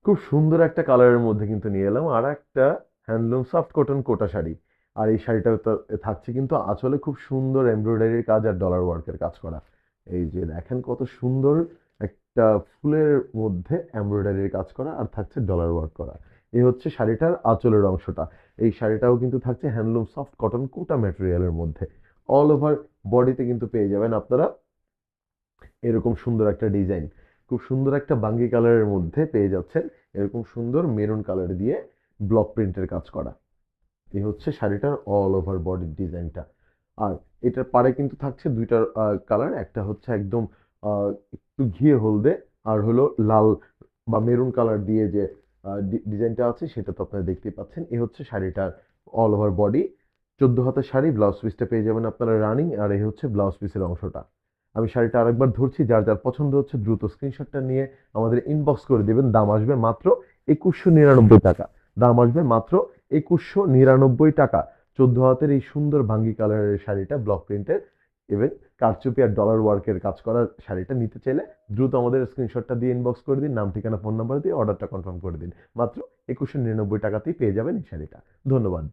খুব সুন্দর একটা কালারের মধ্যে কিন্তু নিয়ে এলাম আর একটা হ্যান্ডলুম সফট কটন কোটা শাড়ি। আর এই শাড়িটা থাকছে কিন্তু আঁচলে খুব সুন্দর এমব্রয়ডারির কাজ আর ডলার ওয়ার্কের কাজ করা। এই যে দেখেন কত সুন্দর একটা ফুলের মধ্যে এমব্রয়ডারির কাজ করা আর থাকছে ডলার ওয়ার্ক করা। এই হচ্ছে শাড়িটার আঁচলের অংশটা। এই শাড়িটাও কিন্তু থাকছে হ্যান্ডলুম সফট কটন কোটা ম্যাটেরিয়ালের মধ্যে। অল ওভার বডিতে কিন্তু পেয়ে যাবেন আপনারা এরকম সুন্দর একটা ডিজাইন। খুব সুন্দর একটা বাঙ্গি কালারের মধ্যে পেয়ে যাচ্ছেন এরকম সুন্দর মেরুন কালার দিয়ে ব্লক প্রিন্টের কাজ করা। এই হচ্ছে শাড়িটার অল ওভার বডির ডিজাইনটা। আর এটার পাড়ে কিন্তু থাকছে দুইটা কালার, একটা হচ্ছে একদম একটু ঘিয়ে হলদে আর হলো লাল বা মেরুন কালার দিয়ে যে ডিজাইনটা আছে সেটা তো আপনারা দেখতেই পাচ্ছেন। এই হচ্ছে শাড়িটার অল ওভার বডি। 14 হাতের শাড়ি, ব্লাউজ পিসটা পেয়ে যাবেন আপনারা রানিং, আর এই হচ্ছে ব্লাউজ পিসের অংশটা। আমি শাড়িটা আরেকবার ধরছি, যার যার পছন্দ হচ্ছে দ্রুত স্ক্রিনশটটা নিয়ে আমাদের ইনবক্স করে দিবেন। দাম আসবে মাত্র 2199 টাকা। দাম আসবে মাত্র 2199 টাকা। 14 হাতের এই সুন্দর ভাঙ্গি কালারের শাড়িটা ব্লক প্রিন্টের এবং কারচুপি আর ডলার ওয়ার্কের কাজ করা শাড়িটা নিতে চাইলে দ্রুত আমাদের স্ক্রিনশটটা দিয়ে ইনবক্স করে দিন, নাম ঠিকানা ফোন নাম্বার দিয়ে অর্ডারটা কনফার্ম করে দিন। মাত্র 2199 টাকাতেই পেয়ে যাবেন এই শাড়িটা। ধন্যবাদ।